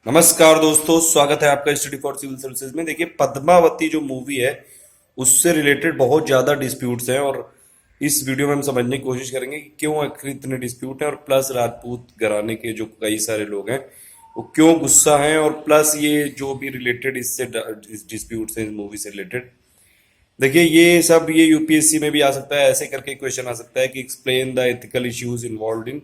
नमस्कार दोस्तों, स्वागत है आपका स्टडी फॉर सिविल सर्विसेज में। देखिए, पद्मावती जो मूवी है उससे रिलेटेड बहुत ज़्यादा डिस्प्यूट्स हैं और इस वीडियो में हम समझने की कोशिश करेंगे कि क्यों आखिर इतने डिस्प्यूट हैं और प्लस राजपूत घराने के जो कई सारे लोग हैं वो क्यों गुस्सा हैं और प्लस ये जो भी रिलेटेड इससे डिस्प्यूट्स हैं इस मूवी से रिलेटेड। देखिए, ये यूपीएससी में भी आ सकता है। ऐसे करके क्वेश्चन आ सकता है कि explain the ethical issues involve in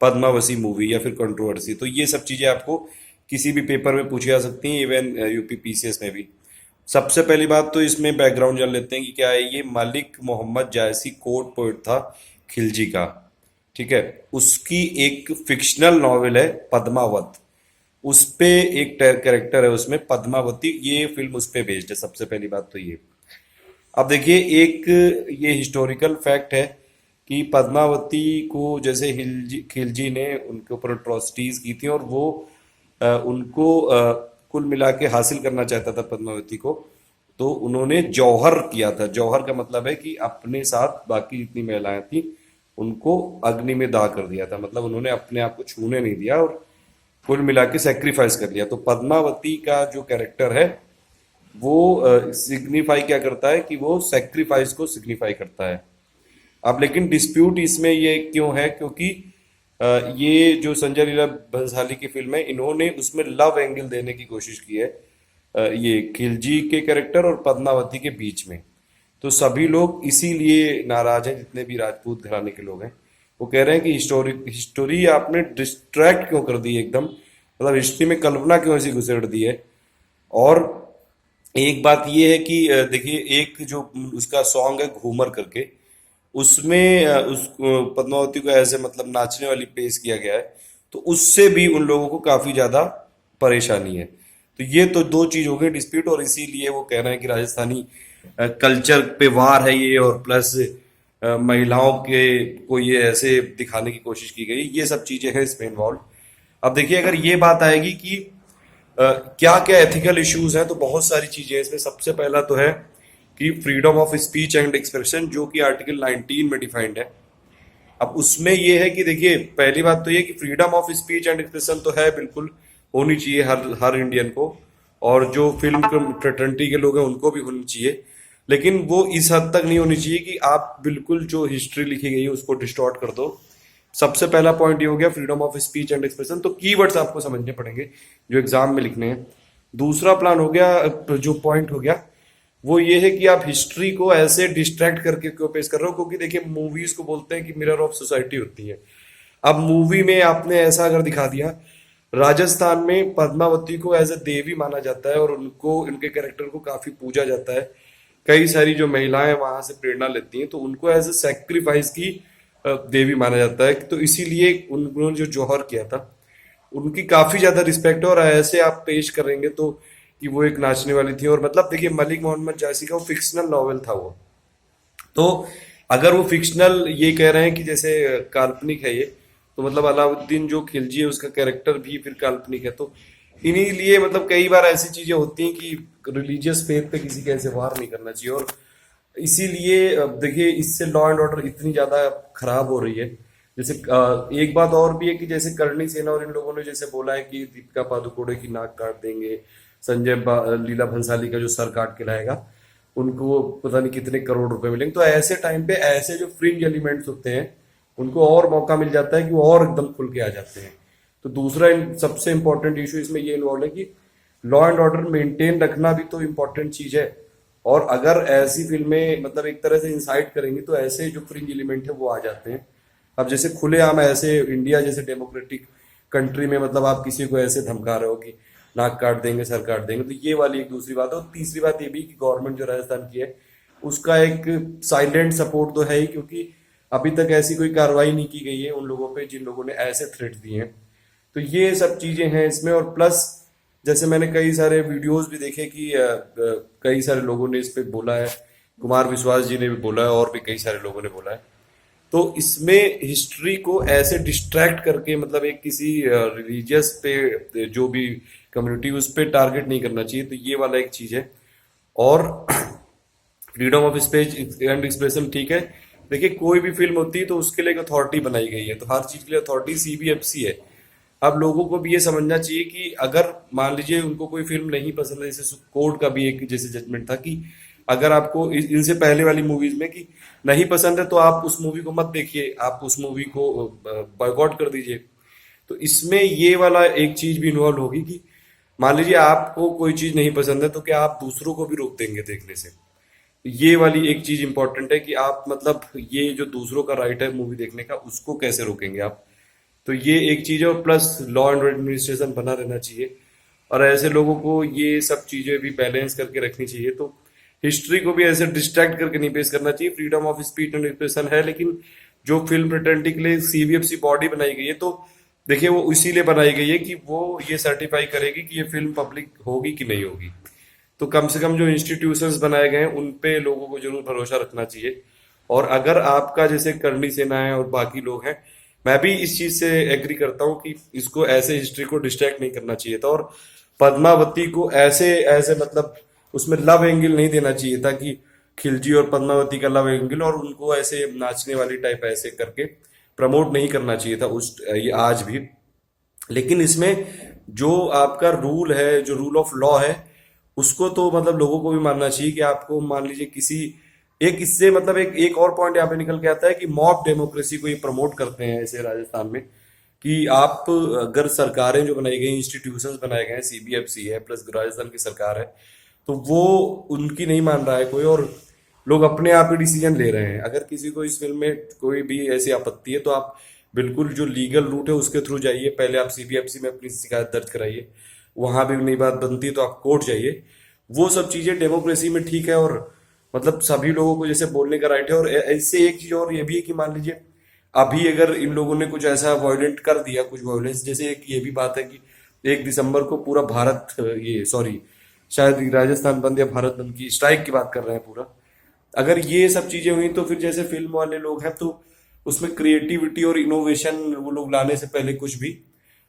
Padmavati movie या फिर कंट्रोवर्सी। तो ये सब चीजें आपको किसी भी पेपर में पूछी जा सकती हैं, इवन यूपी पीसीएस में भी। सबसे पहली बात तो इसमें बैकग्राउंड जान लेते हैं कि क्या है। ये मलिक मोहम्मद जायसी कोर्ट पोइट था खिलजी का, ठीक है। उसकी एक फिक्शनल नॉवेल है पद्मावत। उस पे एक कैरेक्टर है उसमें पद्मावती, ये फिल्म उस पे बेस्ड है। सबसे पहली बात तो ये। अब देखिए, एक ये हिस्टोरिकल फैक्ट है कि पद्मावती को जैसे खिलजी ने उनके ऊपर अट्रॉसिटीज की थी और वो उनको कुल मिला के हासिल करना चाहता था पद्मावती को। तो उन्होंने जौहर किया था। जौहर का मतलब है कि अपने साथ बाकी जितनी महिलाएं थी उनको अग्नि में दाह कर दिया था। मतलब उन्होंने अपने आप को छूने नहीं दिया और कुल मिला के सेक्रीफाइस कर लिया। तो पद्मावती का जो कैरेक्टर है वो सिग्निफाई क्या करता है कि वो सेक्रीफाइस को सिग्निफाई करता है। अब लेकिन डिस्प्यूट इसमें ये क्यों है, क्योंकि ये जो संजय लीला भंसाली की फिल्म है, इन्होंने उसमें लव एंगल देने की कोशिश की है ये खिलजी के कैरेक्टर और पद्मावती के बीच में। तो सभी लोग इसीलिए नाराज हैं, जितने भी राजपूत घराने के लोग हैं। वो कह रहे हैं कि हिस्टोरी आपने डिस्ट्रैक्ट क्यों कर दी एकदम, मतलब हिस्ट्री में कल्पना क्यों ऐसी घुसेड़ दी है। और एक बात ये है कि देखिए, एक जो उसका सॉन्ग है घूमर करके, उसमें पद्मावती को ऐसे मतलब नाचने वाली पेश किया गया है। तो उससे भी उन लोगों को काफी ज्यादा परेशानी है। तो ये तो दो चीज हो गई डिस्प्यूट, और इसीलिए वो कह रहे हैं कि राजस्थानी कल्चर पे वार है ये, और प्लस महिलाओं के को ये ऐसे दिखाने की कोशिश की गई। ये सब चीजें हैं इसमें इन्वॉल्व। अब देखिए, अगर ये बात आएगी कि क्या क्या एथिकल इश्यूज हैं, तो बहुत सारी चीजें हैं इसमें। सबसे पहला तो है कि freedom of speech and expression, जो कि आर्टिकल 19 में डिफाइंड है। अब उसमें ये है कि देखिए, पहली बात तो ये कि freedom of speech and expression तो है, बिल्कुल होनी चाहिए हर हर इंडियन को, और जो फिल्म फ्रेटर्निटी के लोग हैं उनको भी होनी चाहिए। लेकिन वो इस हद तक नहीं होनी चाहिए कि आप बिल्कुल जो हिस्ट्री लिखी गई है उसको डिस्टॉर्ट कर दो। सबसे पहला पॉइंट ये हो गया freedom of speech and expression. तो कीवर्ड्स आपको समझने पड़ेंगे जो एग्जाम में लिखने हैं। दूसरा प्लान हो गया, जो पॉइंट हो गया वो ये है कि आप हिस्ट्री को ऐसे डिस्ट्रैक्ट करके क्यों पेश कर रहे हो, क्योंकि देखिए, मूवीज को बोलते हैं कि मिरर ऑफ सोसाइटी होती है। अब मूवी में आपने ऐसा अगर दिखा दिया, राजस्थान में पद्मावती को एज ए देवी माना जाता है और उनको, उनके कैरेक्टर को काफी पूजा जाता है। कई सारी जो महिलाएं वहां से प्रेरणा लेती हैं, तो उनको एज ए सेक्रीफाइस की देवी माना जाता है। तो इसीलिए उन्होंने जो जौहर किया था उनकी काफी ज्यादा रिस्पेक्ट है। और ऐसे आप पेश करेंगे तो कि वो एक नाचने वाली थी, और मतलब देखिए, मलिक मोहम्मद जायसी का वो फिक्शनल नॉवेल था वो। तो अगर वो फिक्शनल ये कह रहे हैं कि जैसे काल्पनिक है ये, तो मतलब अलाउद्दीन जो खिलजी है उसका कैरेक्टर भी फिर काल्पनिक है। तो इन्हीं लिए मतलब कई बार ऐसी चीजें होती हैं कि रिलीजियस फेथ पे किसी के ऐसे वार नहीं करना चाहिए। और इसीलिए अब देखिए, इससे लॉ एंड ऑर्डर इतनी ज्यादा खराब हो रही है। जैसे एक बात और भी है कि जैसे करणी सेना और इन लोगों ने जैसे बोला है कि दीपिका पादुकोणे की नाक काट देंगे, लीला भंसाली का जो सर काट के लाएगा उनको पता नहीं कितने करोड़ रुपए मिलेंगे। तो ऐसे टाइम पे ऐसे जो फ्रिंज एलिमेंट्स होते हैं उनको और मौका मिल जाता है कि वो और एकदम खुल के आ जाते हैं। तो दूसरा सबसे इंपॉर्टेंट इशू इसमें ये इन्वॉल्व है कि लॉ एंड ऑर्डर मेंटेन रखना भी तो इम्पोर्टेंट चीज है। और अगर ऐसी फिल्में मतलब एक तरह से इंसाइट करेंगी तो ऐसे जो फ्रिंज एलिमेंट है वो आ जाते हैं। अब जैसे खुलेआम ऐसे इंडिया जैसे डेमोक्रेटिक कंट्री में मतलब आप किसी को ऐसे धमका रहे हो कि नाक काट देंगे, सर काट देंगे, तो ये वाली एक दूसरी बात है। और तीसरी बात ये भी कि गवर्नमेंट जो राजस्थान की है उसका एक साइलेंट सपोर्ट तो है ही, क्योंकि अभी तक ऐसी कोई कार्रवाई नहीं की गई है उन लोगों पे जिन लोगों ने ऐसे थ्रेट दिए हैं। तो ये सब चीजें हैं इसमें। और प्लस जैसे मैंने कई सारे वीडियोस भी देखे कि कई सारे लोगों ने इस पे बोला है, कुमार विश्वास जी ने भी बोला है और भी कई सारे लोगों ने बोला है। तो इसमें हिस्ट्री को ऐसे डिस्ट्रैक्ट करके मतलब एक किसी रिलीजियस पे जो भी कम्युनिटी उस पे टारगेट नहीं करना चाहिए। तो ये वाला एक चीज है। और freedom of speech and expression ठीक है। देखिए, कोई भी फिल्म होती है तो उसके लिए एक अथॉरिटी बनाई गई है, तो हर चीज के लिए अथॉरिटी सीबीएफसी है। अब लोगों को भी ये समझना चाहिए कि अगर मान लीजिए उनको कोई फिल्म नहीं पसंद है, जैसे कोर्ट का भी एक जैसे जजमेंट था कि अगर आपको इनसे पहले वाली मूवीज में कि नहीं पसंद है तो आप उस मूवी को मत देखिए, आप उस मूवी को बॉयकॉट कर दीजिए। तो इसमें ये वाला एक चीज भी इन्वॉल्व होगी कि मान लीजिए आपको कोई चीज नहीं पसंद है तो क्या आप दूसरों को भी रोक देंगे देखने से? ये वाली एक चीज इंपॉर्टेंट है कि आप मतलब ये जो दूसरों का राइट है मूवी देखने का, उसको कैसे रोकेंगे आप? तो ये एक चीज है, और प्लस लॉ एंड एडमिनिस्ट्रेशन बना रहना चाहिए, और ऐसे लोगों को ये सब चीजें भी बैलेंस करके रखनी चाहिए। तो हिस्ट्री को भी ऐसे डिस्ट्रैक्ट करके नहीं पेश करना चाहिए। Freedom of speech and expression है, लेकिन जो फिल्म फ्रेटर्निटी के लिए सीबीएफसी बॉडी बनाई गई है, तो देखिए वो इसीलिए बनाई गई है कि वो ये सर्टिफाई करेगी कि ये फिल्म पब्लिक होगी कि नहीं होगी। तो कम से कम जो इंस्टीट्यूशंस बनाए गए हैं उन पे लोगों को जरूर भरोसा रखना चाहिए। और अगर आपका जैसे करणी सेना है और बाकी लोग हैं, मैं भी इस चीज से एग्री करता हूँ कि इसको ऐसे हिस्ट्री को डिस्ट्रैक्ट नहीं करना चाहिए था, और पद्मावती को ऐसे ऐसे मतलब उसमें लव एंगल नहीं देना चाहिए था कि खिलजी और पद्मावती का लव एंगल, और उनको ऐसे नाचने वाली टाइप ऐसे करके प्रमोट नहीं करना चाहिए था उस ये आज भी। लेकिन इसमें जो आपका रूल है, जो रूल ऑफ लॉ है, उसको तो मतलब लोगों को भी मानना चाहिए कि आपको मान लीजिए किसी एक इससे मतलब एक और पॉइंट यहाँ पे निकल के आता है कि मॉब डेमोक्रेसी को ये प्रमोट करते हैं ऐसे राजस्थान में, कि आप अगर सरकारें जो बनाई गई, इंस्टीट्यूशंस बनाए गए हैं, सीबीएफसी है प्लस राजस्थान की सरकार है, तो वो उनकी नहीं मान रहा है कोई, और लोग अपने आप ही डिसीजन ले रहे हैं। अगर किसी को इस फिल्म में कोई भी ऐसी आपत्ति है तो आप बिल्कुल जो लीगल रूट है उसके थ्रू जाइए। पहले आप सीबीएफसी में अपनी शिकायत दर्ज कराइए, वहां भी नहीं बात बनती तो आप कोर्ट जाइए। वो सब चीजें डेमोक्रेसी में ठीक है, और मतलब सभी लोगों को जैसे बोलने का राइट है। और ऐसे एक चीज और ये भी है कि मान लीजिए अभी अगर इन लोगों ने कुछ ऐसा वायलेंट कर दिया, कुछ वायलेंस, जैसे एक ये भी बात है कि 1 दिसंबर को पूरा भारत ये सॉरी शायद राजस्थान बंद या भारत बंद की स्ट्राइक की बात कर रहे हैं पूरा। अगर ये सब चीजें हुई तो फिर जैसे फिल्म वाले लोग हैं तो उसमें क्रिएटिविटी और इनोवेशन वो लोग लाने से पहले कुछ भी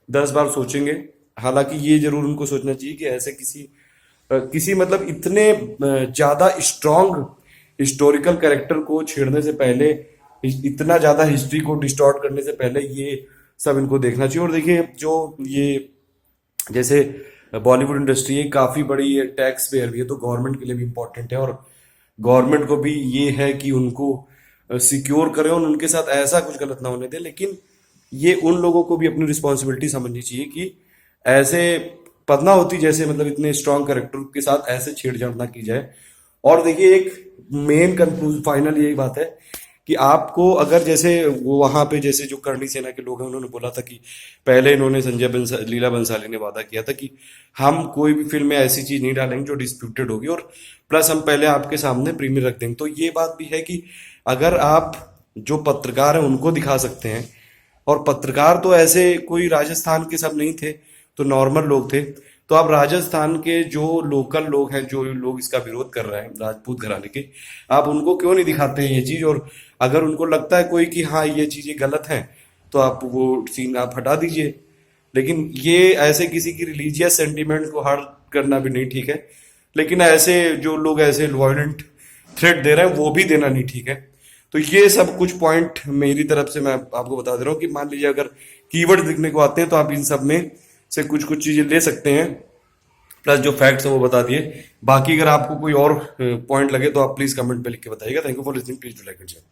10 बार सोचेंगे। हालांकि ये जरूर उनको सोचना चाहिए कि ऐसे किसी मतलब इतने ज्यादा स्ट्रॉन्ग हिस्टोरिकल कैरेक्टर को छेड़ने से पहले, इतना ज्यादा हिस्ट्री को डिस्टॉर्ट करने से पहले ये सब इनको देखना चाहिए। और देखिए जो ये जैसे बॉलीवुड इंडस्ट्री है काफी बड़ी टैक्स पेयर भी है, तो गवर्नमेंट के लिए भी इम्पोर्टेंट है, और गवर्नमेंट को भी ये है कि उनको सिक्योर करें और उनके साथ ऐसा कुछ गलत ना होने दे। लेकिन ये उन लोगों को भी अपनी रिस्पॉन्सिबिलिटी समझनी चाहिए कि ऐसे पद्मावती जैसे मतलब इतने स्ट्रांग कैरेक्टर के साथ ऐसे छेड़छाड़ ना की जाए। और देखिए एक मेन कंक्लूजन फाइनल यही बात है कि आपको अगर जैसे वो वहां पे जैसे जो करणी सेना के लोग हैं उन्होंने बोला था कि पहले इन्होंने लीला बंसाली ने वादा किया था कि हम कोई भी फिल्म में ऐसी चीज नहीं डालेंगे जो डिस्प्यूटेड होगी, और प्लस हम पहले आपके सामने प्रीमियर रख देंगे। तो ये बात भी है कि अगर आप जो पत्रकार हैं उनको दिखा सकते हैं, और पत्रकार तो ऐसे कोई राजस्थान के सब नहीं थे, तो नॉर्मल लोग थे, तो आप राजस्थान के जो लोकल लोग हैं, जो लोग इसका विरोध कर रहे हैं राजपूत घराने के, आप उनको क्यों नहीं दिखाते हैं ये चीज? और अगर उनको लगता है कोई कि हाँ ये चीजें गलत हैं, तो आप वो सीन आप हटा दीजिए। लेकिन ये ऐसे किसी की रिलीजियस सेंटिमेंट को हर्ट करना भी नहीं ठीक है। लेकिन ऐसे जो लोग ऐसे वायलेंट थ्रेट दे रहे हैं वो भी देना नहीं ठीक है। तो ये सब कुछ पॉइंट मेरी तरफ से मैं आपको बता दे रहा हूँ कि मान लीजिए अगर कीवर्ड लिखने को आते हैं तो आप इन सब में से कुछ कुछ चीजें ले सकते हैं, प्लस जो फैक्ट्स है वो बता दिए। बाकी अगर आपको कोई और पॉइंट लगे तो आप प्लीज कमेंट पे लिख के बताइएगा। Thank you for listening, please do like and share.